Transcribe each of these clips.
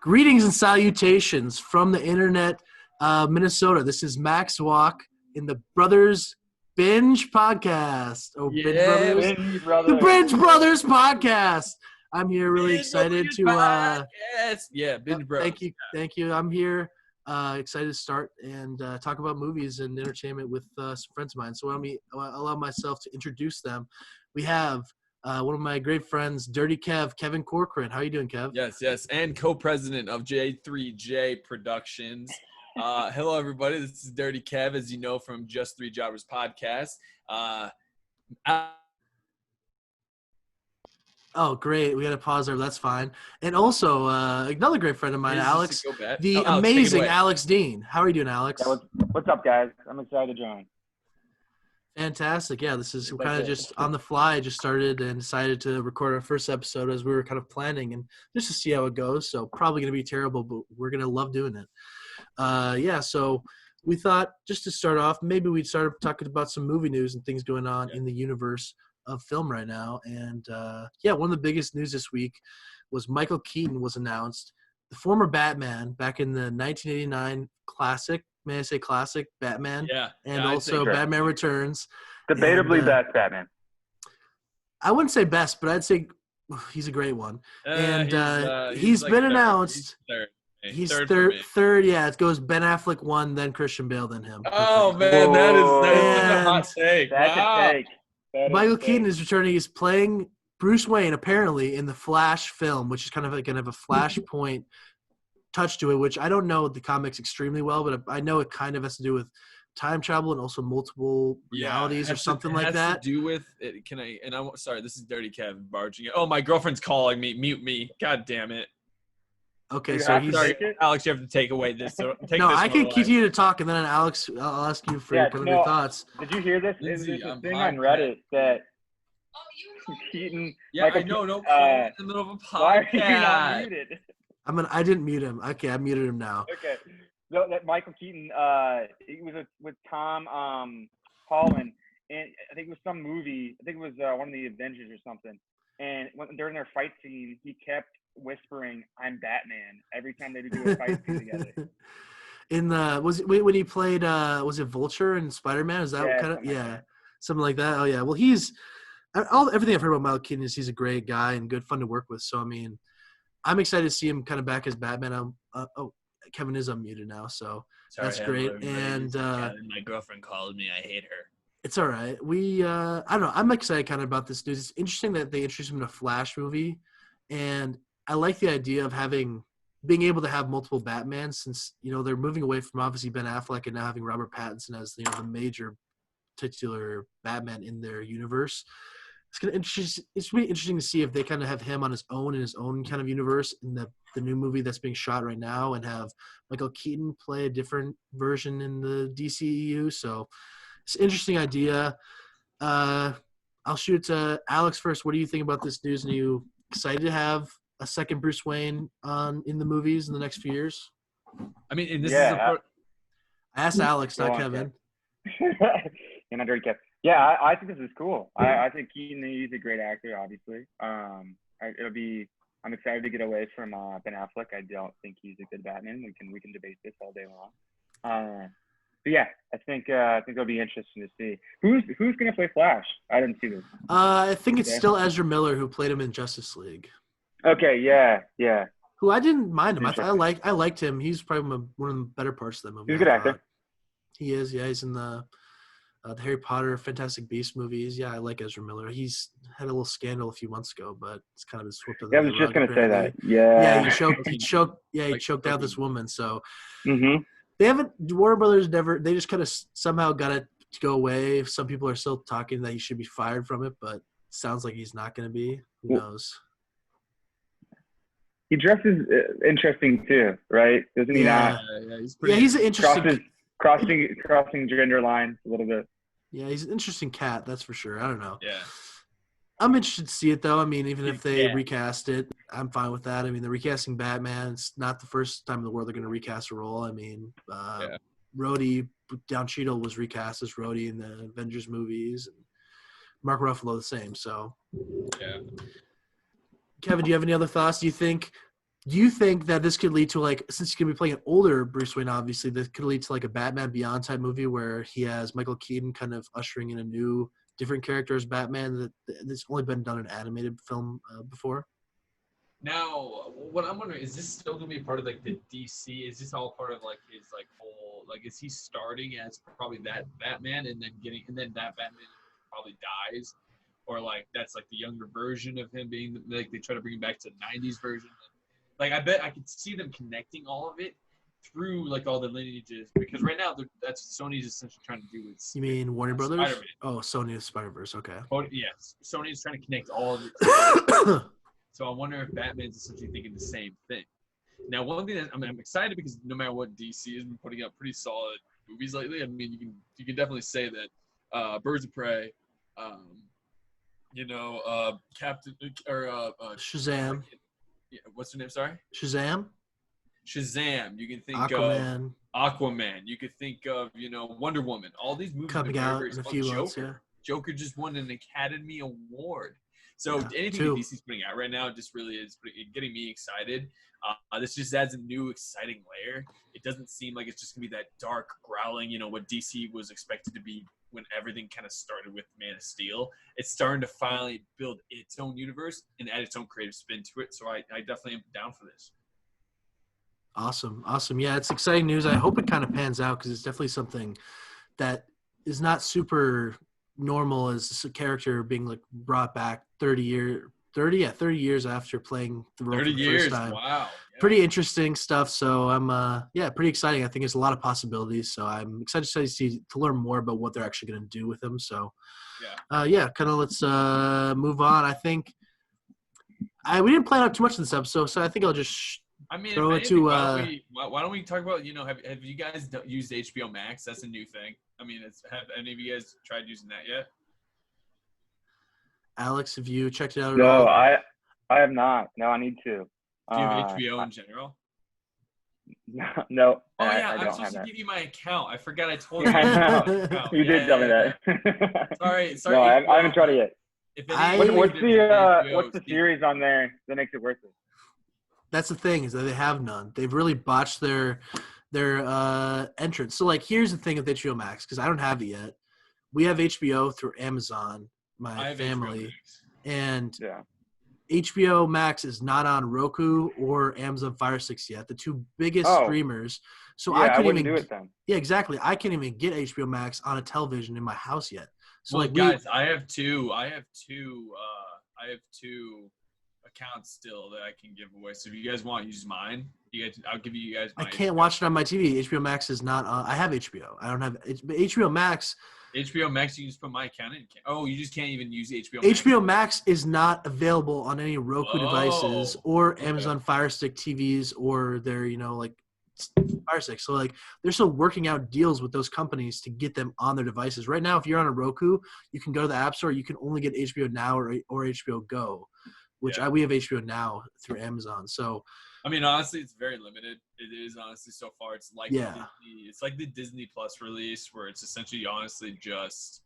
Greetings and salutations from the internet, Minnesota. This is Max Walk in the Brothers Binge Podcast. Oh, Yeah, Binge Brothers. Binge Brothers. The Binge Brothers Podcast. I'm here really excited to Binge Brothers. Thank you. I'm here excited to start and talk about movies and entertainment with some friends of mine. So let me allow myself to introduce them. We have one of my great friends, Dirty Kev, Kevin Corcoran. How are you doing, Kev? Yes, and co-president of J3J Productions. Hello, everybody. This is Dirty Kev, as you know from Just Three Jobbers podcast. Oh, great. We got to pause there. That's fine. And also, another great friend of mine, Alex, amazing Alex Dean. How are you doing, Alex? Yeah, what's up, guys? I'm excited to join. Fantastic. Yeah, this is kind of just on the fly. I just started and decided to record our first episode as we were kind of planning and just to see how it goes. So probably going to be terrible, but we're going to love doing it. So we thought just to start off, maybe we'd start talking about some movie news and things going on in the universe of film right now. And one of the biggest news this week was Michael Keaton was announced, the former Batman back in the 1989 classic, may I say classic, Batman, and also Batman Returns. Debatably best Batman. I wouldn't say best, but I'd say he's a great one. He's been announced. He's third. Yeah, it goes Ben Affleck 1, then Christian Bale, then him. Oh man, that is such a hot take. That's a take. Michael Keaton is returning. He's playing Bruce Wayne apparently in the Flash film, which is kind of like going to have a Flashpoint touch to it, which I don't know the comics extremely well, but I know it kind of has to do with time travel and also multiple realities or something like that. To do with it. Can I? And I'm sorry. This is Dirty Kev barging in. Oh, my girlfriend's calling me. Mute me. God damn it. Okay, so he's sorry, Alex. You have to take away this. So I can continue to talk, and then Alex, I'll ask you for your thoughts. Did you hear this? There's this thing on Reddit that Keaton. Yeah, Michael, I know. No, in the middle of a podcast. Why are you not muted? I didn't mute him. Okay, I muted him now. Okay. No, that Michael Keaton, it was with Tom Holland, and I think it was some movie. I think it was one of the Avengers or something. And during their fight scene, he kept whispering, "I'm Batman," every time they do a fight scene together. When he played was it Vulture in Spider-Man? Is that something like that? Oh yeah. Well, everything I've heard about Michael Keaton is he's a great guy and good fun to work with. So I mean, I'm excited to see him kind of back as Batman. Kevin is unmuted now, so that's great. And my girlfriend called me. I hate her. It's all right. I don't know. I'm excited kind of about this news. It's interesting that they introduced him in a Flash movie, and I like the idea of being able to have multiple Batmans, since they're moving away from obviously Ben Affleck and now having Robert Pattinson as the major titular Batman in their universe. It's really interesting to see if they kind of have him on his own in his own kind of universe in the new movie that's being shot right now, and have Michael Keaton play a different version in the DCEU. So it's an interesting idea. I'll shoot it to Alex first. What do you think about this news? Are you excited to have a second Bruce Wayne in the movies in the next few years? I mean, I asked Alex, not Kevin. You're not Dirty Kev. Yeah, I think this is cool. I think Keaton, he's a great actor, obviously. I'm excited to get away from Ben Affleck. I don't think he's a good Batman. We can debate this all day long. But yeah, I think it'll be interesting to see who's gonna play Flash. I didn't see this. I think it's still Ezra Miller who played him in Justice League. Okay, yeah. Who I didn't mind him. I liked him. He's probably one of the better parts of that movie. He's a good actor. He is. Yeah, he's in the Harry Potter, Fantastic Beasts movies. Yeah, I like Ezra Miller. He's had a little scandal a few months ago, but it's kind of been swept under the rug. I was just gonna say that. Yeah, he choked out this woman. So they haven't. Warner Brothers never. They just kind of somehow got it to go away. Some people are still talking that he should be fired from it, but it sounds like he's not going to be. Who knows? He dresses interesting too, right? Doesn't he not? He's an interesting. Crossing gender lines a little bit. Yeah, he's an interesting cat, that's for sure. I don't know. Yeah. I'm interested to see it, though. I mean, even if they recast it, I'm fine with that. I mean, they're recasting Batman. It's not the first time in the world they're going to recast a role. I mean, Rhodey, Don Cheadle was recast as Rhodey in the Avengers movies, and Mark Ruffalo the same. So, yeah. Kevin, do you have any other thoughts? Do you think Do you think that this could lead to, like, since he's gonna be playing an older Bruce Wayne, obviously, this could lead to like a Batman Beyond type movie where he has Michael Keaton kind of ushering in a new, different character as Batman that's only been done in an animated film before? Now, what I'm wondering is this still gonna be part of like the DC? Is this all part of like his like whole like is he starting as probably that Batman and then that Batman probably dies, or like that's like the younger version of him being like they try to bring him back to the '90s version? Like I bet I could see them connecting all of it through like all the lineages because right now that's what Sony's essentially trying to do with. You mean Warner Brothers? Spider-Man. Oh, Sony Spider-Verse. Okay. Oh, yes, Sony's trying to connect all of it. So I wonder if Batman's essentially thinking the same thing. Now, one thing that I'm excited because no matter what, DC has been putting out pretty solid movies lately. I mean, you can definitely say that Birds of Prey, Captain or Shazam. Yeah, what's her name? Sorry. Shazam. Shazam. You can think Aquaman. of Aquaman. You could think of Wonder Woman. All these movies Coming out in a few months. Yeah. Joker just won an Academy Award. So Yeah, anything that DC's putting out right now just really is getting me excited. This just adds a new exciting layer. It doesn't seem like it's just going to be that dark growling, what DC was expected to be when everything kind of started with Man of Steel. It's starting to finally build its own universe and add its own creative spin to it. So I definitely am down for this. Awesome. Yeah, it's exciting news. I hope it kind of pans out because it's definitely something that is not super normal as a character being like brought back 30 years after playing the role for the first time. Wow. Yeah. Pretty interesting stuff. So I'm pretty exciting. I think there's a lot of possibilities. So I'm excited to learn more about what they're actually going to do with him. So kind of let's move on. I think we didn't plan out too much in this episode, so I think I'll just throw it to. Why don't we talk about have you guys used HBO Max? That's a new thing. I mean, have any of you guys tried using that yet? Alex, have you checked it out at No, all? I have not. No, I need to. Do you have HBO in general? No. Oh yeah, I I'm don't supposed have to that. give you my account. I forgot I told you. I know. You did tell me that. Sorry. No, I haven't tried it yet. If any What's HBO, the series on there that makes it worth it? That's the thing is that they have none. They've really botched their entrance. So like, here's the thing with HBO Max because I don't have it yet. We have HBO through Amazon, my family, and HBO Max is not on Roku or Amazon Fire Sticks yet, the two biggest streamers. So I couldn't even do it then. Yeah, exactly. I can't even get HBO Max on a television in my house yet. So guys, I have two accounts still that I can give away. So if you guys want to use mine, I'll give you guys my I can't watch it on my TV. HBO Max is not on. I have HBO. I don't have HBO Max. HBO Max, you can just put my account in. Oh, you just can't even use HBO Max. HBO Max is not available on any Roku devices or Amazon Fire Stick TVs or their, Fire Stick. So, they're still working out deals with those companies to get them on their devices. Right now, if you're on a Roku, you can go to the App Store. You can only get HBO Now or HBO Go, which we have HBO Now through Amazon. So, I mean, honestly, it's very limited. It is honestly so far. It's like the Disney Plus release, where it's essentially honestly just.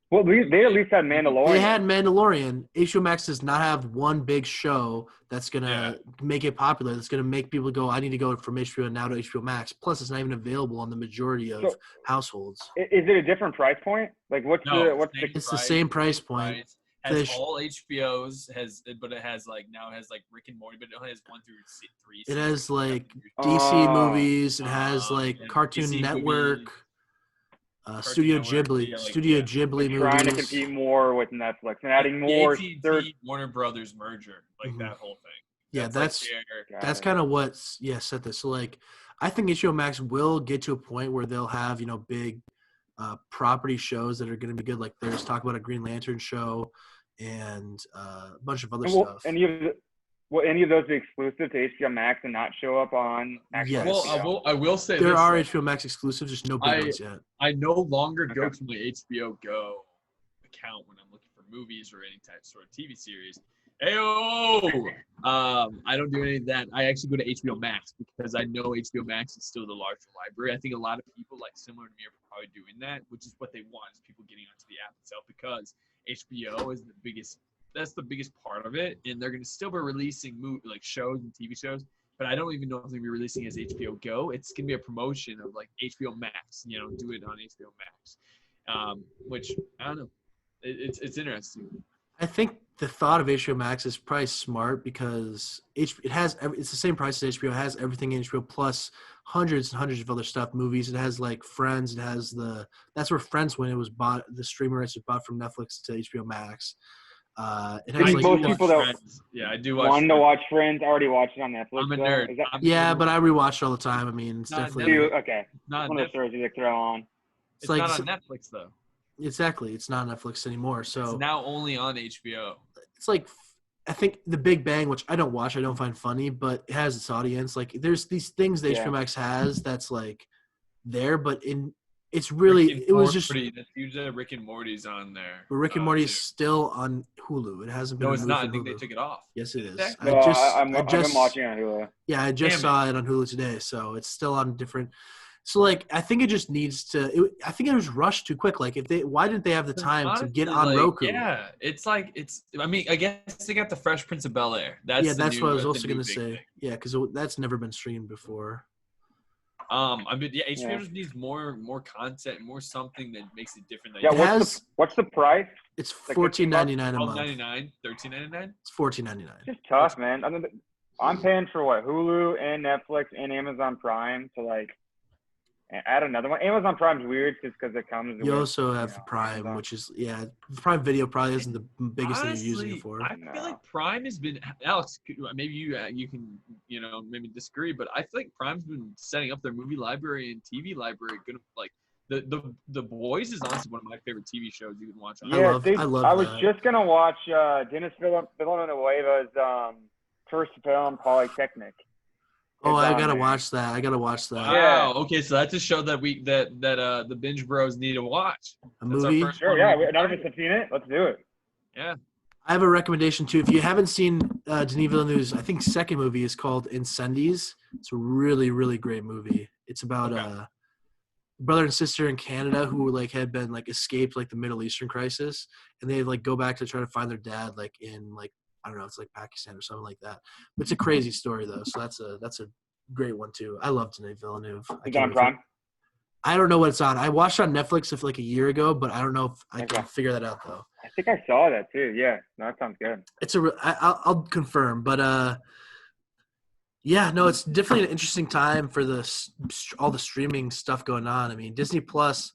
Well, they at least had Mandalorian. They had Mandalorian. HBO Max does not have one big show that's gonna make it popular. That's gonna make people go, I need to go from HBO Now to HBO Max. Plus, it's not even available on the majority of households. Is it a different price point? Like, It's the same price point. Has all HBOs but it has Rick and Morty, but it only has 1 through 3. It has DC movies. It has Cartoon DC Network, movies, Studio Ghibli, Ghibli movies. Trying to compete more with Netflix and adding more. Warner Brothers merger, that whole thing. Yeah, that's kind of what set this. So I think HBO Max will get to a point where they'll have big property shows that are going to be good. Like there's talk about a Green Lantern show and a bunch of other stuff. Will any of those be exclusive to HBO Max and not show up on actual Yes. HBO? I will say there are HBO Max exclusives, just no big ones yet. I no longer go to my HBO Go account when I'm looking for movies or any type sort of TV series. I don't do any of that. I actually go to HBO Max because I know HBO Max is still the larger library. I think a lot of people similar to me are probably doing that, which is what they want is people getting onto the app itself because HBO is the biggest. That's the biggest part of it, and they're going to still be releasing shows and TV shows but I don't even know if they're releasing it as HBO Go. It's gonna be a promotion of like HBO Max. Do it on HBO Max, which I don't know. It's interesting. I think the thought of HBO Max is probably smart because it's the same price as HBO. It has everything in HBO plus hundreds and hundreds of other stuff, movies. It has like Friends. It has that's where Friends, when it was bought, the streamer rights was bought from Netflix to HBO Max. It has Didn't like both people that I do watch. wanted to watch Friends already watched it on Netflix? I'm a though? nerd. Is that, yeah, but I rewatch all the time. I mean, it's Not definitely do you? Okay. Not One of those stories you throw on. It's like not on Netflix though. exactly. It's not Netflix anymore. So It's now only on HBO. it's like I think The Big Bang, which I don't watch, I don't find funny, but it has its audience. Like there's these things that HBO Max has that's like there, but it's really it was just. That's usually Rick and Morty's on there. But Rick and Morty is too. still on Hulu. It hasn't been. No, it's removed not. I from think they Hulu. took it off. Yes, it is. Exactly. No, I've been watching it on Hulu. Yeah, I just saw it on Hulu today, so it's still on different. So like, I think it just needs to. I think it was rushed too quick. Like, why didn't they have the time to get on Roku? Yeah, it's. I mean, I guess they got the Fresh Prince of Bel-Air. That's what I was also gonna say. Thing. Yeah, because that's never been streamed before. I mean, yeah, HBO just needs more content, more something that makes it different. Yeah, what's the price? It's $14.99 a month. $12.99, $13.99. It's $14.99. It's just tough, man. I'm paying for what, Hulu and Netflix and Amazon Prime to like add another one. Amazon Prime's weird just because it comes. You also have Prime, Amazon. Which is Prime Video probably isn't the biggest Honestly, thing you're using it for. I feel like Prime has been Alex. Maybe you can maybe disagree, but I feel like Prime's been setting up their movie library and TV library. Good, like the Boys is honestly one of my favorite TV shows you can watch. Yeah, I love. I was just gonna watch Dennis Villanueva's first film, Polytechnic. Oh, I gotta watch that. Wow. Yeah. Okay, so that's a show that the Binge Bros need to watch. A movie? Sure. Yeah. None of us have seen it. Let's do it. Yeah. I have a recommendation too. If you haven't seen Denis Villeneuve's, I think second movie is called Incendies. It's a really, really great movie. It's about brother and sister in Canada who like had been like escaped like the Middle Eastern crisis, and they like go back to try to find their dad like in like I don't know, it's like Pakistan or something like that. But it's a crazy story though, so that's a great one too. I love Denis Villeneuve. It's on Prime. I don't know what it's on. I watched it on Netflix like a year ago, but I don't know if I can figure that out though. I think I saw that too. Yeah, that sounds good. I'll confirm, but yeah, no, it's definitely an interesting time for all the streaming stuff going on. I mean, Disney Plus.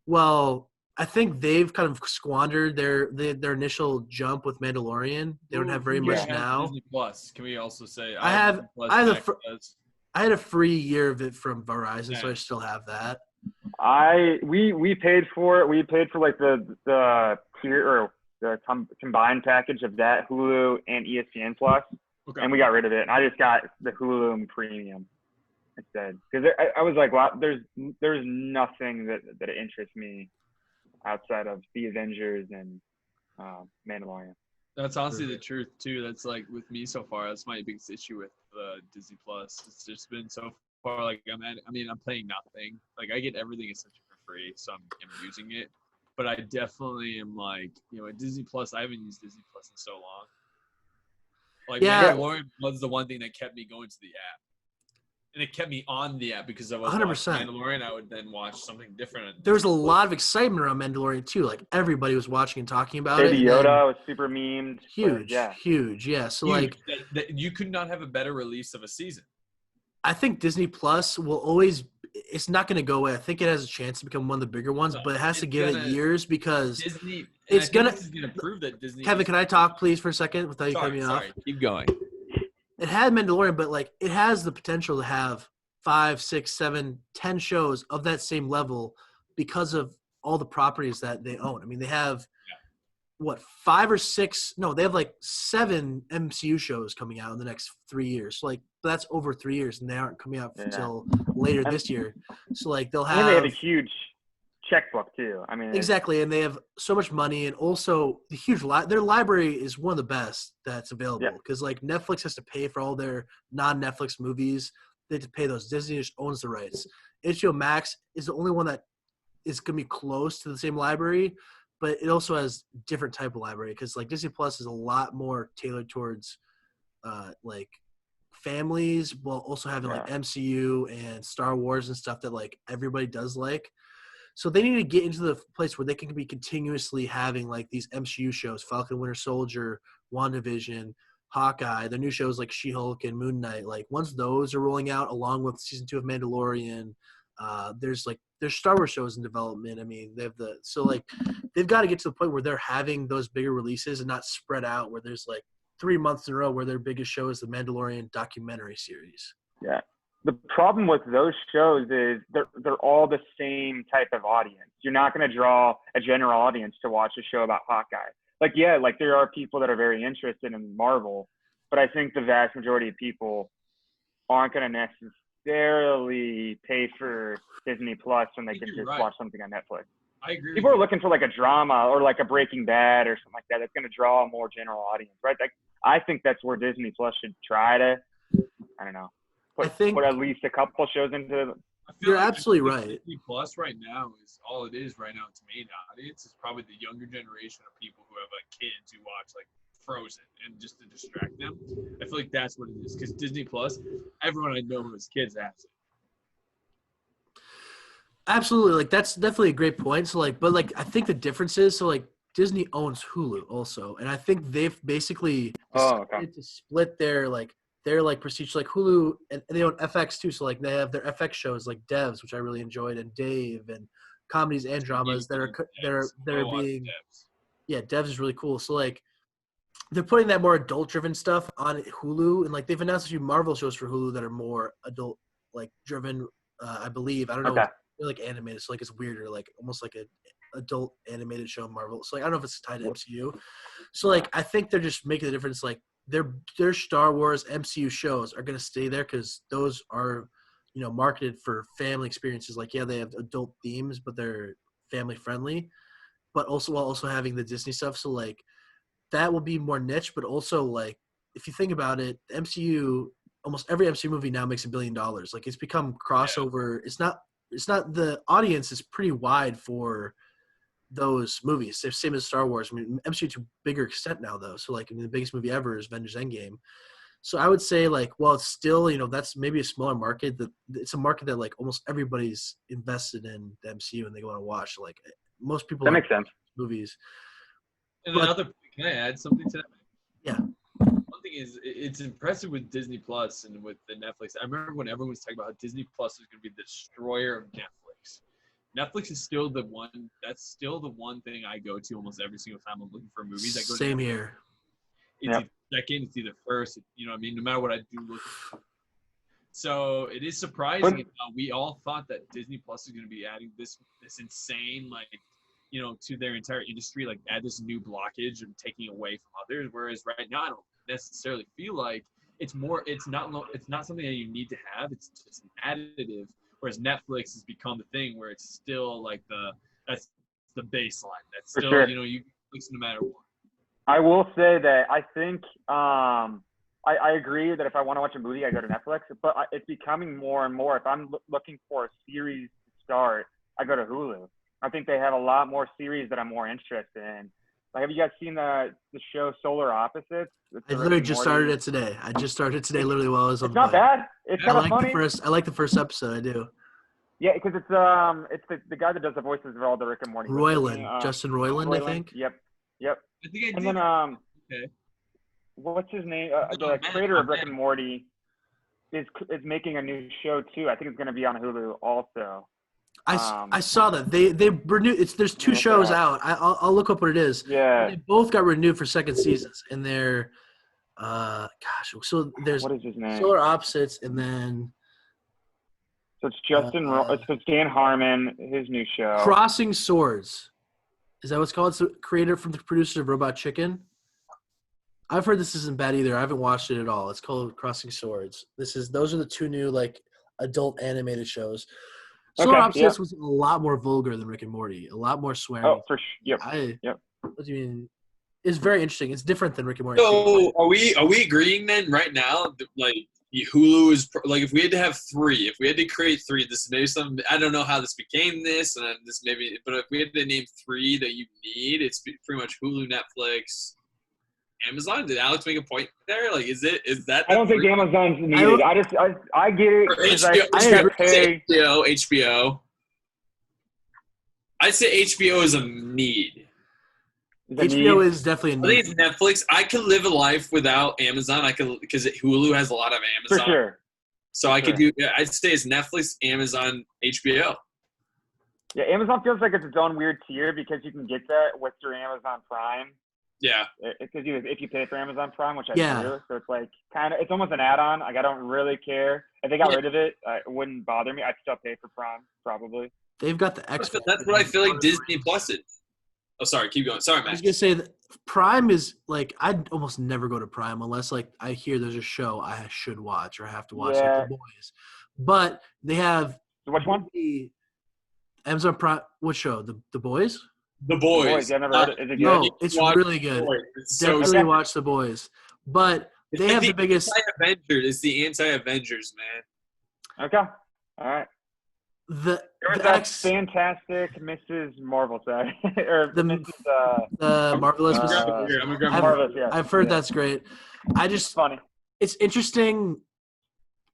Well, I think they've kind of squandered their initial jump with Mandalorian. They don't have very much now. Disney Plus. Can we also say I had a free year of it from Verizon, so I still have that. We paid for it. We paid for like the tier or the combined package of that Hulu and ESPN Plus, and we got rid of it. And I just got the Hulu Premium instead because I was like, wow, there's nothing that interests me outside of the Avengers and Mandalorian. That's honestly the truth too. That's like with me so far. That's my biggest issue with Disney Plus. It's just been so far like I'm paying nothing. Like I get everything essentially for free, so I'm using it. But I definitely am like at Disney Plus. I haven't used Disney Plus in so long. Like Mandalorian was the one thing that kept me going to the app. And it kept me on the app because I was 100%. Mandalorian. I would then watch something different. There was a lot of excitement around Mandalorian too. Like everybody was watching and talking about it. Baby Yoda was super memed. Huge, huge. Yeah. So huge. You could not have a better release of a season. I think Disney Plus will always. It's not going to go away. I think it has a chance to become one of the bigger ones, but it has to give it years because Disney. It's gonna prove that Disney. Kevin, can I talk please for a second without you cutting me off? Sorry, keep going. It had Mandalorian, but like it has the potential to have 5, 6, 7, 10 shows of that same level because of all the properties that they own. I mean, they have what 5 or 6? No, they have like 7 MCU shows coming out in the next 3 years. So like that's over 3 years, and they aren't coming out until later this year. So like they'll have. And they have a huge checkbook too. I mean, exactly, and they have so much money, and also the huge their library is one of the best that's available because like Netflix has to pay for all their non-Netflix movies. They have to pay those. Disney just owns the rights. HBO Max is the only one that is going to be close to the same library, but it also has different type of library because like Disney Plus is a lot more tailored towards like families while also having like MCU and Star Wars and stuff that like everybody does like. So they need to get into the place where they can be continuously having like these MCU shows, Falcon Winter Soldier, WandaVision, Hawkeye, the new shows like She-Hulk and Moon Knight. Like once those are rolling out along with season 2 of Mandalorian, there's Star Wars shows in development. I mean, they've got to get to the point where they're having those bigger releases and not spread out where there's like 3 months in a row where their biggest show is the Mandalorian documentary series. Yeah. The problem with those shows is they're all the same type of audience. You're not going to draw a general audience to watch a show about Hawkeye. Like there are people that are very interested in Marvel, but I think the vast majority of people aren't going to necessarily pay for Disney Plus when they can just watch something on Netflix. I agree. People are looking for like a drama or like a Breaking Bad or something like that. That's going to draw a more general audience, right? Like, I think that's where Disney Plus should try to, I don't know, put at least a couple shows into. You're absolutely right. Disney Plus right now is all it is right now. Its main audience is probably the younger generation of people who have like kids who watch like Frozen and just to distract them. I feel like that's what it is because Disney Plus, everyone I know who has kids has it. Absolutely, like that's definitely a great point. So like, but like I think the difference is so like Disney owns Hulu also, and I think they've basically decided to split their prestige, like Hulu, and they own FX too. So like they have their FX shows like Devs, which I really enjoyed, and Dave, and comedies and dramas that are being Devs is really cool. So like they're putting that more adult driven stuff on Hulu, and like they've announced a few Marvel shows for Hulu that are more adult like driven. I believe I don't know. Okay. They're like animated, so like it's weirder, like almost like a adult animated show in Marvel. So like I don't know if it's tied to MCU. So like I think they're just making the difference. Like their Star Wars MCU shows are gonna stay there because those are, marketed for family experiences. Like they have adult themes, but they're family friendly. But also while also having the Disney stuff, so like that will be more niche. But also like if you think about it, the MCU, almost every MCU movie now makes $1 billion. Like it's become crossover. Yeah. It's not the audience is pretty wide for those movies. They're same as Star Wars. I mean, MCU to a bigger extent now though. So like the biggest movie ever is Avengers Endgame. So I would say like, well, it's still, that's maybe a smaller market. It's a market that like almost everybody's invested in the MCU and they want to watch. Like most people that makes sense. Movies. And another, can I add something to that? Yeah. One thing is, it's impressive with Disney Plus and with the Netflix. I remember when everyone was talking about how Disney Plus is going to be the destroyer of Netflix. Netflix is still the one. That's still the one thing I go to almost every single time I'm looking for movies. I go Same to here. It's either second, it's either first. You know what I mean? No matter what I do, look. So it is surprising how we all thought that Disney Plus is going to be adding this insane to their entire industry, like add this new blockage and taking away from others. Whereas right now, I don't necessarily feel like it's not something that you need to have. It's just an additive. Whereas Netflix has become the thing where it's still like that's the baseline. That's still you listen no matter what. I will say that I think I agree that if I want to watch a movie, I go to Netflix. But it's becoming more and more. If I'm looking for a series to start, I go to Hulu. I think they have a lot more series that I'm more interested in. Like, have you guys seen the show Solar Opposites? I literally just started it today. Literally while I was on the bike. It's not bad. It's kind of funny. I like the first episode. I do. Yeah, because it's the guy that does the voices of all the Rick and Morty. Roiland, Justin Roiland, I think. Yep. I think I did. And then okay. What's his name? The creator of Rick and Morty is making a new show too. I think it's going to be on Hulu also. I saw that they renewed. There's 2 shows out. I'll look up what it is. Yeah, they both got renewed for second seasons, and they're So there's what is his name? Solar Opposites, and then so it's Justin. It's Dan Harmon. His new show. Crossing Swords. Is that what it's called? It's the creator from the producers of Robot Chicken. I've heard this isn't bad either. I haven't watched it at all. It's called Crossing Swords. Those are the 2 new like adult animated shows. Solar Opposites was a lot more vulgar than Rick and Morty. A lot more swearing. Oh, for sure. Yep. What do you mean? It's very interesting. It's different than Rick and Morty. So are we agreeing then right now? Like Hulu is like if we had to have 3, if we had to create 3, this is maybe something. I don't know how this became this, and this maybe. But if we had to name 3 that you need, it's pretty much Hulu, Netflix, Amazon? Did Alex make a point there? Like, is that? I don't think Amazon's needed. I get it Or because HBO, I agree. pay. HBO. I'd say HBO is a need. HBO is definitely a I think need. it's Netflix. I could live a life without Amazon. I could because Hulu has a lot of For Amazon. sure. So I could do. I'd say it's Netflix, Amazon, HBO. Yeah, Amazon feels like it's its own weird tier because you can get that with your Amazon Prime. Yeah. Because if you pay for Amazon Prime, which I Yeah. do, so it's like it's almost an add-on. Like I don't really care if they got rid of it. It wouldn't bother me. I'd still pay for Prime probably. They've got the X. That's what I feel like Disney Plus is. Oh, sorry. Keep going. Sorry, I was Matt. gonna say that Prime is like I'd almost never go to Prime unless like I hear there's a show I should watch or have to watch, Yeah. like The Boys. But they have So which one? the Amazon Prime. What show? The Boys? The Boys. Boys. I've never heard it. Is it good? No, it's Watch really good. Boys. It's so Definitely good. watch The Boys. But It's they like have the biggest. Anti-Avengers. It's the anti-Avengers, man. Okay. All right. The There was the that X, fantastic Mrs. Marvel, sorry, or The- Mrs. the Marvelous. I'm Mrs. gonna grab I've- Marvelous. Yeah. I've heard Yeah. that's great. I It's just funny. it's interesting.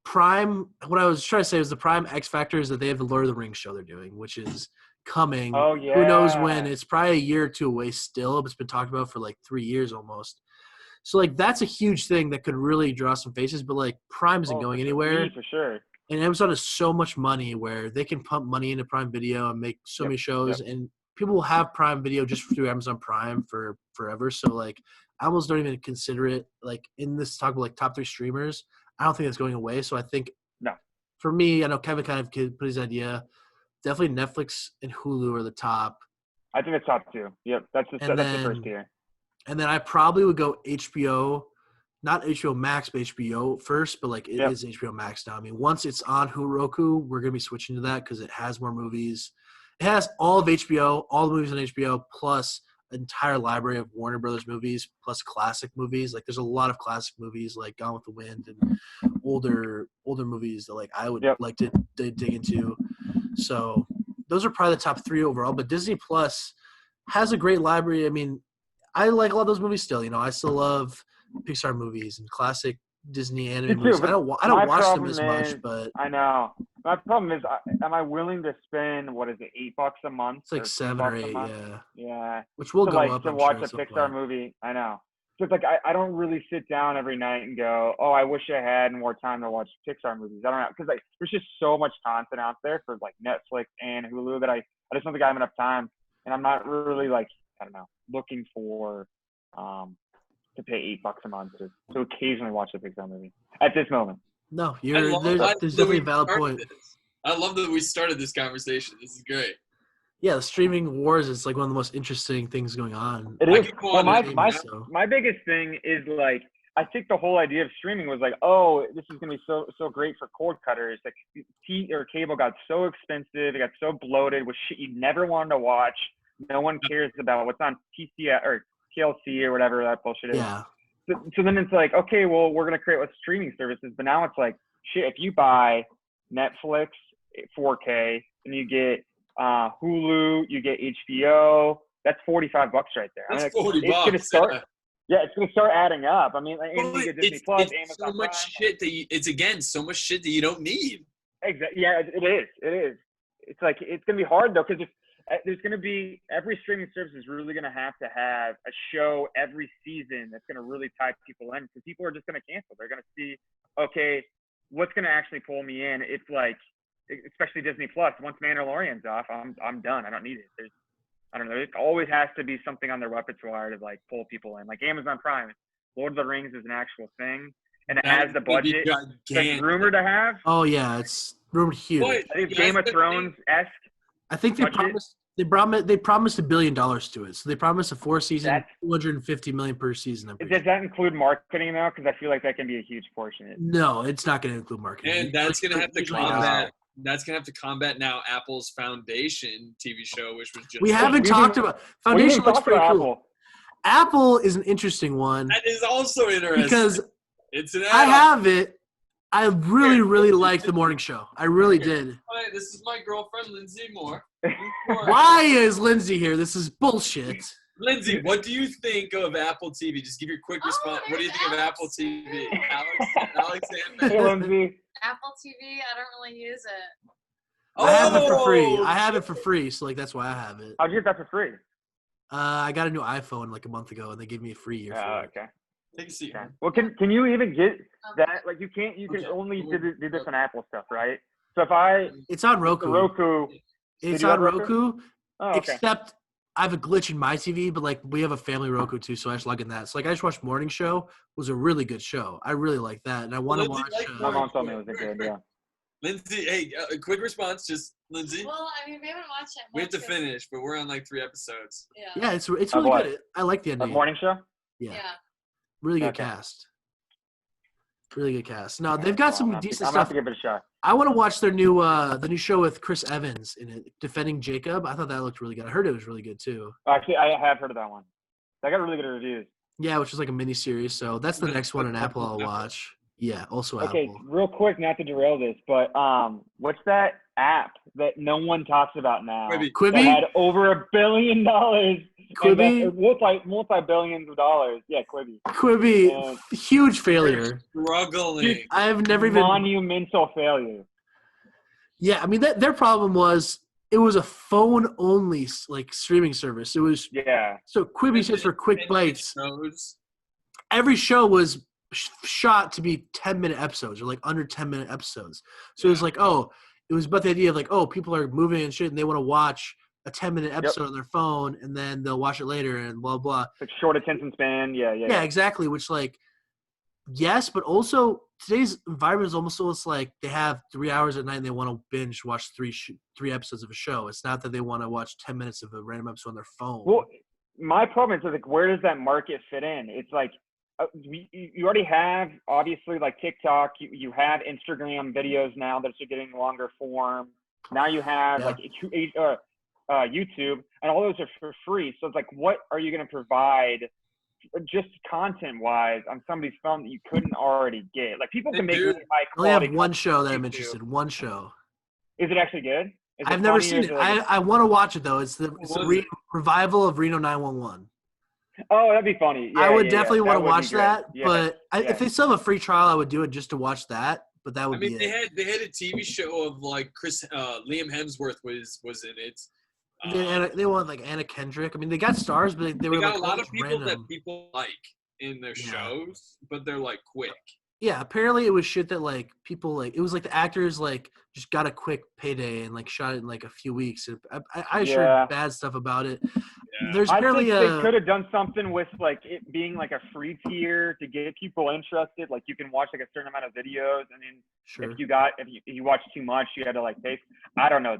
Prime. What I was trying to say was the Prime X factor is that they have the Lord of the Rings show they're doing, which is coming. Oh Who knows yeah. when? It's probably a year or two away still. It's been talked about for like 3 years almost. So like that's a huge thing that could really draw some faces. But like Prime isn't going anywhere, For sure. and Amazon has so much money where they can pump money into Prime Video and make so many shows, and people will have Prime Video just through Amazon Prime for forever. So like I almost don't even consider it like in this talk about like top 3 streamers. I don't think that's going away. So I think for me, I know Kevin kind of put his idea. Definitely Netflix and Hulu are the top. I think it's top 2. Yep, that's the first tier. And then I probably would go HBO, not HBO Max, but HBO first. But like it is HBO Max now. I mean, once it's on Roku, we're gonna be switching to that because it has more movies. It has all of HBO, all the movies on HBO, plus an entire library of Warner Brothers movies, plus classic movies. Like there's a lot of classic movies like Gone with the Wind and older movies that like I would like to dig into. So those are probably the top 3 overall. But Disney Plus has a great library. I mean, I like a lot of those movies still. You know, I still love Pixar movies and classic Disney animated movies. I don't watch them as much, but I know. My problem is, am I willing to spend what is it, $8 a month? It's like $7 or $8, yeah. Yeah. Which will go up. To watch a Pixar movie. I know. So it's like I don't really sit down every night and go, oh, I wish I had more time to watch Pixar movies. I don't know, because like there's just so much content out there for like Netflix and Hulu that I just don't think I have enough time, and I'm not really like looking for to pay $8 a month to occasionally watch a Pixar movie at this moment. No, there's definitely a valid point. I love that we started this conversation. This is great. Yeah, the streaming wars is like one of the most interesting things going on. It is. Well, my biggest thing is like I think the whole idea of streaming was like, oh, this is gonna be so great for cord cutters. Like cable got so expensive, it got so bloated with shit you never wanted to watch. No one cares about what's on TCS or TLC or whatever that bullshit is. Yeah. So then it's like, okay, well, we're gonna create with streaming services, but now it's like, shit, if you buy Netflix 4K and you get Hulu, you get HBO, that's $45 right there. That's $40. It's gonna start. Yeah, it's gonna start adding up. I mean, and you get Disney Plus, Amazon so much Prime. shit that so much shit that you don't need. Exactly. Yeah, it is. It is. It's like it's gonna be hard though, because there's gonna be every streaming service is really gonna have to have a show every season that's gonna really tie people in, because people are just gonna cancel. They're gonna see, okay, what's gonna actually pull me in? It's like, especially Disney Plus. Once Mandalorian's off, I'm done. I don't need it. I don't know. It always has to be something on their repertoire to like pull people in. Like Amazon Prime, Lord of the Rings is an actual thing, and it has the budget that's rumored to have. Oh yeah, it's rumored huge. I think Game of Thrones-esque. I think they promised $1 billion to it. So they promised a 4-season, $250 million per season. Does that include marketing now? Because I feel like that can be a huge portion. No, it's not going to include marketing. And that's going to have to combat. That's going to have to combat now Apple's Foundation TV show, which was just. We haven't talked about Foundation. Looks pretty cool. Apple is an interesting one. That is also interesting because it's an. I have it. I really liked the morning show. I really did. Hi, this is my girlfriend, Lindsay Moore. Why is Lindsay here? This is bullshit. Lindsay, what do you think of Apple TV? Just give your quick response. What do you think of Apple TV? Alex Hey, Lindsay. Apple TV, I don't really use it. I have it for free. Oh, I have it for free, so like that's why I have it. How'd you get that for free? I got a new iPhone like a month ago, and they gave me a free year for it. Okay. Take a seat. Okay. Well, can you even get Okay. that? Like, you can only do this on Apple stuff, right? So if I It's on the Roku. Roku, It's you have on Roku? Roku, oh, okay. except I have a glitch in my TV, but like we have a family Roku too, so I just log in that. So like I just watched Morning Show. It was a really good show. I really like that, and I want to Lindsay watch. liked My mom told me it was a good, yeah. Lindsay, hey, a quick response, just Lindsay. Well, I mean, we haven't watched it. We have to much 'cause- finish, but we're on like 3 episodes. Yeah. Yeah, it's really what? good. I like the A ending. morning show? Yeah, Yeah. really good Okay. cast. Really good cast. No, they've got some decent I'm gonna have stuff. to give it a shot. I want to watch their new the new show with Chris Evans in it, defending Jacob. I thought that looked really good. I heard it was really good too. Actually, I have heard of that one. That got really good reviews. Yeah, which is like a mini series. So that's the next one on Apple I'll watch. Yeah, also Okay, Apple. real quick, not to derail this, but what's that app that no one talks about now? Maybe. That Quibi. had over $1 billion. Quibi? Multi-billions of dollars. Yeah, Quibi. Quibi, huge failure. Struggling. I've never even. Monumental failure. Yeah, I mean their problem was it was a phone only like streaming service. It was Yeah. so Quibi stands for quick 10-minute bites. shows. Every show was shot to be 10-minute episodes or like under 10-minute episodes. So it was like, it was about the idea of like, people are moving and shit and they want to watch a 10-minute episode on their phone and then they'll watch it later and blah, blah. Like short attention span. Yeah. Yeah, exactly. Which like, yes, but also today's environment is almost like they have 3 hours at night and they want to binge watch three episodes of a show. It's not that they want to watch 10 minutes of a random episode on their phone. Well, my problem is like, where does that market fit in? It's like, you already have obviously like TikTok. You have Instagram videos now that are getting longer form. Now you have like YouTube, and all those are for free. So it's like, what are you going to provide, just content-wise, on somebody's phone that you couldn't already get? Like people can make really high I only quality. have one show that I'm YouTube. interested in. One show. Is it actually good? Is I've it never funny, seen or it. is like I want to watch it though. It's the revival of Reno 911. oh, that'd be funny. Yeah, I would yeah, definitely yeah. want to would be watch great. that, Yeah, but yeah. if they still have a free trial, I would do it just to watch that. But that would I mean, be it. they had a TV show of like Liam Hemsworth was in it. They want like Anna Kendrick. I mean, they got stars, but they were They got like a lot all of these people random. that people like in their shows, but they're like quick. Yeah, apparently it was shit that like people like. It was like the actors like just got a quick payday and like shot it in like a few weeks. I heard bad stuff about it. Yeah. There's I apparently think they could have done something with like it being like a free tier to get people interested. Like you can watch like a certain amount of videos, and then sure. if you watch too much, you had to like pay. I don't know.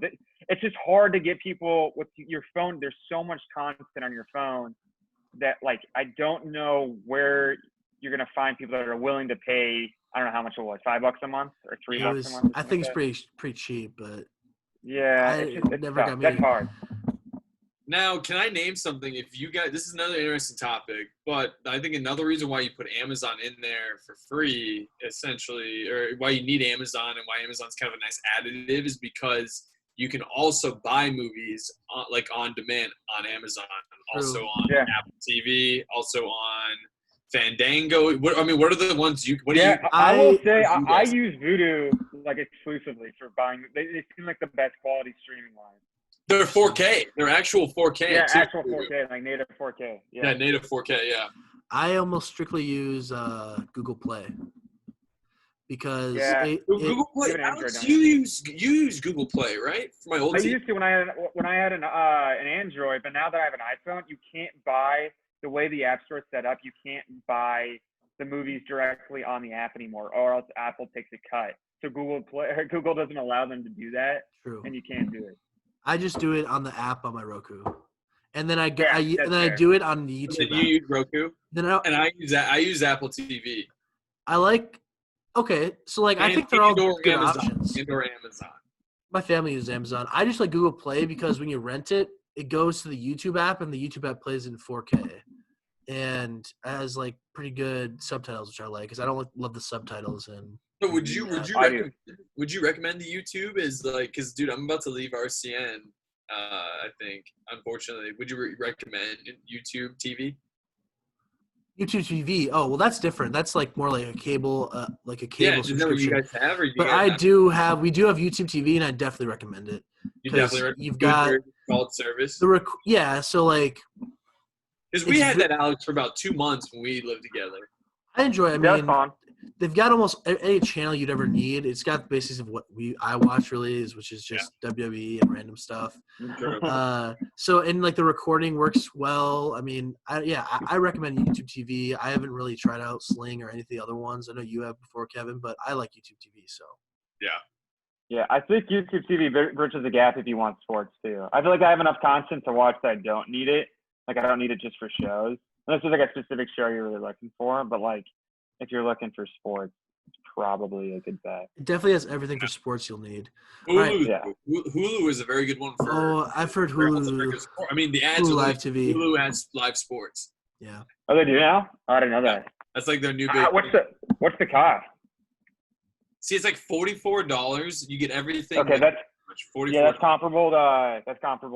It's just hard to get people with your phone. There's so much content on your phone that like I don't know where you're gonna find people that are willing to pay. I don't know how much it was, $5 a month or $3 a month. I think it's pretty cheap, but yeah, it's never tough. got me. That's hard. Now, can I name something? If you guys, this is another interesting topic, but I think another reason why you put Amazon in there for free, essentially, or why you need Amazon and why Amazon's kind of a nice additive is because you can also buy movies like on demand on Amazon, also on Apple TV, also on Fandango. What are the ones you? What do you? I will say I use Vudu like exclusively for buying. They seem like the best quality streaming line. They're 4K. They're actual 4K. Yeah, too. actual 4K, like native 4K. Yeah, native 4K. Yeah. I almost strictly use Google Play because Google Play. Alex, you use Google Play, right? For my old. I used to when I had an Android, but now that I have an iPhone, you can't buy the way the App Store is set up. You can't buy the movies directly on the app anymore, or else Apple takes a cut. So Google doesn't allow them to do that, and you can't do it. I just do it on the app on my Roku, and then I do it on the YouTube. Then you use Roku, and I use Apple TV. I like. Okay, so like I think they're all good options. Indoor Amazon. My family uses Amazon. I just like Google Play because when you rent it, it goes to the YouTube app, and the YouTube app plays in 4K, and has like pretty good subtitles, which I like because I don't love the subtitles and. So would you recommend the YouTube as like, because dude, I'm about to leave RCN I think, unfortunately. Would you recommend YouTube TV? YouTube TV. Oh, well, that's different. That's like more like a cable, Yeah, is that what you subscription. guys have? Or do you But guys we do have YouTube TV, and I definitely recommend it. you 'Cause definitely you've good got very called service? so like Because we it's had ve- that, Alex, for about 2 months when we lived together. I enjoy it. I That's mean, fun. they've got almost any channel you'd ever need. It's got the basis of what I watch really which is just WWE and random stuff. True. So and like the recording works well. I mean, I recommend YouTube TV. I haven't really tried out Sling or any of the other ones. I know you have before, Kevin, but I like YouTube TV. So Yeah, I think YouTube TV bridges the gap if you want sports too. I feel like I have enough content to watch that I don't need it. Like I don't need it just for shows. Unless there's like a specific show you're really looking for. But like if you're looking for sports, it's probably a good bet. it definitely has everything for sports you'll need. Hulu, Right. Yeah. Hulu is a very good one for. Oh, I've heard for also Hulu. regular sport. I mean, the ads Hulu are Live like TV. Hulu has live sports. Yeah. Oh, they do now? Oh, I didn't know that. That's like their new big. What's the cost? See, it's like $44. You get everything. Okay, that's 44. that's comparable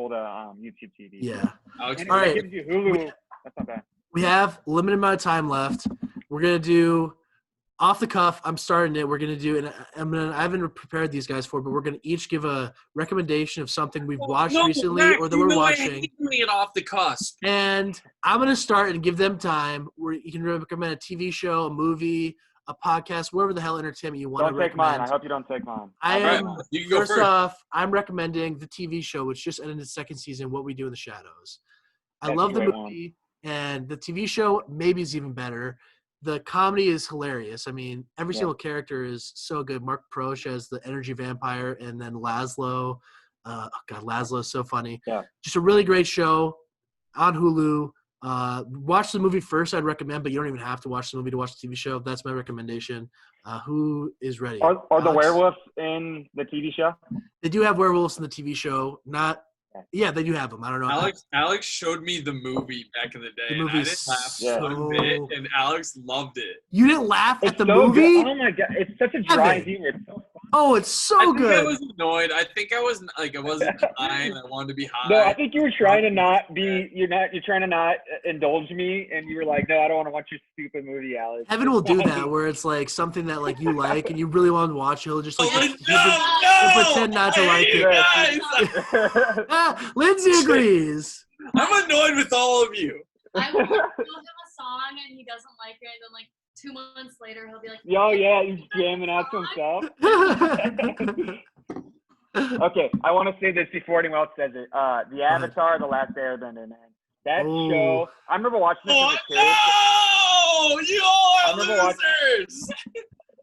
to YouTube TV. Yeah. Alex, And All if right. it gives you Hulu. That's not bad. We have a limited amount of time left. We're gonna do off the cuff. I'm starting it. We're gonna do, and I haven't prepared these guys for, but we're gonna each give a recommendation of something we've watched recently Max, or that you we're know I watching. hate doing it off the cusp. And I'm gonna start and give them time. Where you can recommend a TV show, a movie, a podcast, whatever the hell entertainment you want to Don't take recommend. mine. I hope you don't take mine. I All right, am you can go first first. off. I'm recommending the TV show, which just ended its second season. What We Do in the Shadows. I That's love a the great movie, and the TV show maybe is even better. The comedy is hilarious. I mean, every Yeah. single character is so good. Mark Proch as the energy vampire, and then Laszlo. Laszlo is so funny. Yeah. Just a really great show on Hulu. Watch the movie first, I'd recommend, but you don't even have to watch the movie to watch the TV show. That's my recommendation. Who is ready? Are the Alex? werewolves in the TV show? They do have werewolves in the TV show. Yeah, they do have them. I don't know. Alex showed me the movie back in the day, The and I movie's didn't laugh Yeah. one bit, and Alex loved it. You didn't laugh at It's the so movie? good. Oh my god, it's such a dry Kevin. humor. It's so fun. Oh, it's so I think I good. was annoyed. I think I was like I wasn't high, and I wanted to be high. No, I think you were trying to not be. You're trying to not indulge me, and you were like, "No, I don't want to watch your stupid movie, Alex." Evan will do that, where it's like something that like you like and you really want to watch. He'll just like he'll pretend not to like you it. guys. Lindsay agrees. I'm annoyed with all of you. I will show him a song and he doesn't like it, and then like 2 months later he'll be like, Oh yeah, he's jamming out to himself. Okay, I want to say this before anyone else says it. The Avatar, The Last Airbender, man. That Ooh. show. I remember watching this Oh as a kid. no! You all I are remember watching- losers.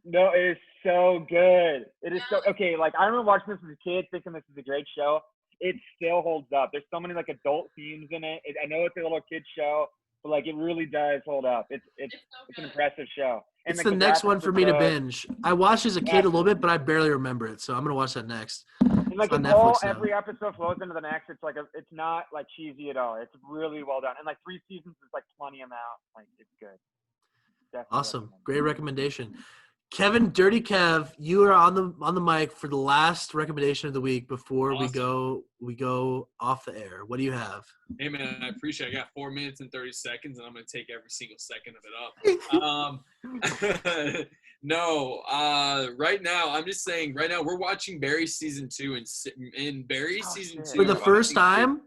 No, it is so good. It is so Yeah. okay. Like I remember watching this as a kid, thinking this is a great show. It still holds up. There's so many like adult themes in it. I know it's a little kid show, but like it really does hold up. It's it's so an good. impressive show. And, It's like, the next graphics one for are me to good. binge. I watched as a kid a little bit, but I barely remember it, so I'm gonna watch that next. And like It's on it's all Netflix now. every episode flows into the next. It's like it's not like cheesy at all. It's really well done. And like 3 seasons is like plenty amount. Like it's good. Definitely Awesome, recommend. great recommendation. Kevin, Dirty Kev, you are on the mic for the last recommendation of the week before Awesome. we go off the air. What do you have? Hey man, I appreciate it. I got 4 minutes and 30 seconds, and I'm gonna take every single second of it up. Right now, I'm just saying. Right now, we're watching Barry season 2, and in Barry season 2 For the we're first watching- time?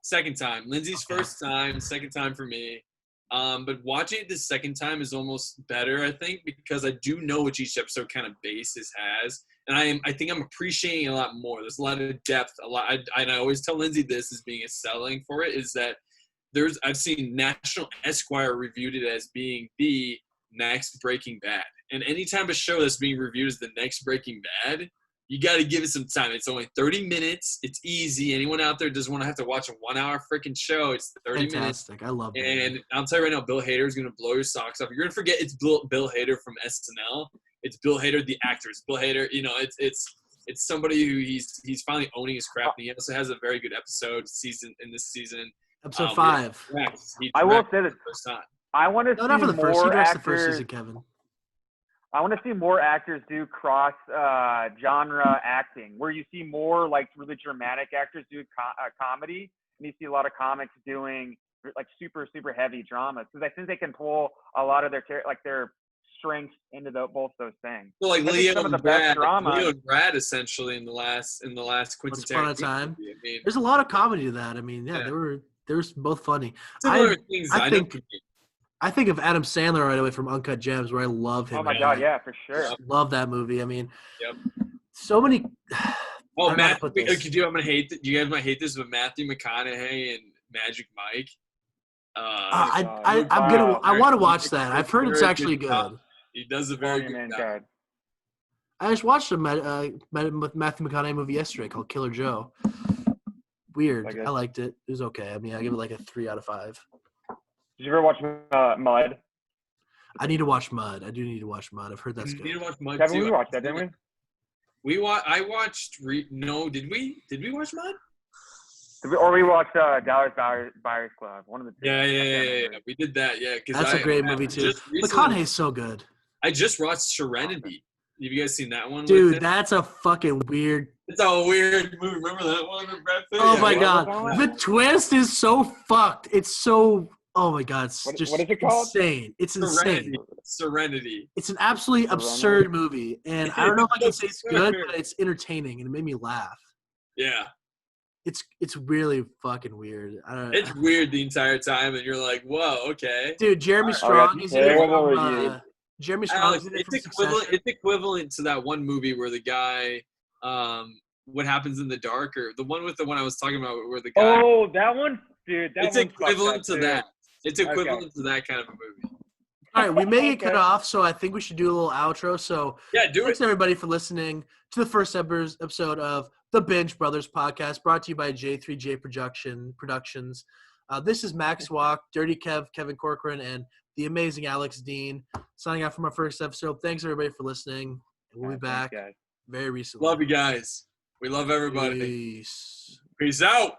Second time. Lindsay's Okay. first time, second time for me. But watching it the second time is almost better, I think, because I do know what each episode kind of basis has, and I think I'm appreciating it a lot more. There's a lot of depth, and I always tell Lindsay this as being a selling for it is that I've seen National Esquire reviewed it as being the next Breaking Bad, and anytime a show that's being reviewed as the next Breaking Bad, you got to give it some time. It's only 30 minutes. It's easy. Anyone out there doesn't want to have to watch a 1-hour freaking show. It's 30 minutes. Fantastic. I love that. And I'll tell you right now, Bill Hader is going to blow your socks off. You're going to forget it's Bill Hader from SNL. It's Bill Hader, the actor. It's Bill Hader. It's somebody who he's finally owning his craft. And he also has a very good episode in this season. Episode 5. He I will directed say for this. the first time. I want to No, not for see the first. He more directs the first actors. season, Kevin. I want to see more actors do cross genre acting, where you see more like really dramatic actors do comedy, and you see a lot of comics doing like super heavy dramas, because I think they can pull a lot of their strengths into both those things. Well, like I think Leo some of the and best Brad, drama. Leo and Brad essentially in the last Quentin Once Upon a Tarantino Time. movie. I mean, There's a lot of comedy to that. I mean, yeah. Yeah. they were both funny. similar things. I I think know. I think of Adam Sandler right away from Uncut Gems, where I love him. Oh my in God, that. yeah, for sure. Yep. Love that movie. I mean, Yep. so many. Oh, I don't know how to Matthew, put this. I'm gonna hate that. You guys might hate this, but Matthew McConaughey and Magic Mike. I want to watch that. I've heard it's actually good. He does a very Funny, good man, job. God. I just watched a Matthew McConaughey movie yesterday called Killer Joe. Weird. Like it? I liked it. It was okay. I mean, I give it like a 3 out of 5. Did you ever watch Mud? I need to watch Mud. I do need to watch Mud. I've heard that's You need good. to watch Mud Kevin, too. we watched that, didn't we? I watched. No, did we? Did we watch Mud? Or we watched Dallas Buyers Club. One of the two. Yeah. We did that. Yeah, because That's a great movie too. McConaughey's so good. I just watched Serenity. Have you guys seen that one? Dude, with him? that's a fucking weird. It's a weird movie. Remember that one with Brad Pitt? Oh Yeah, my what- god, the twist is so fucked. It's so. Oh my god, it's just what is it called? insane. It's insane. Serenity. It's an absolutely absurd movie, and I don't know if I can say it's good, but it's entertaining and it made me laugh. Yeah. It's really fucking weird. I don't know. It's weird the entire time, and you're like, whoa, okay. Dude, Jeremy Oh, Strong is in it. terrible From, review. Jeremy Strong Alex, is in it from it's equivalent. Succession. It's equivalent to that one movie where the guy, What Happens in the Dark, or the one with the one I was talking about, where the guy. Oh, that one, dude. That it's one's equivalent fucked to up, that. too. It's equivalent to that kind of a movie. All right, we may get cut Okay. off, so I think we should do a little outro. So Yeah, do thanks it. everybody for listening to the first episode of the Binge Brothers podcast, brought to you by J3J Productions. This is Max Walk, Dirty Kev, Kevin Corcoran, and the amazing Alex Dean signing out from our first episode. Thanks everybody for listening. And we'll be back Thanks, guys. very recently. Love you guys. We love everybody. Peace. Peace out.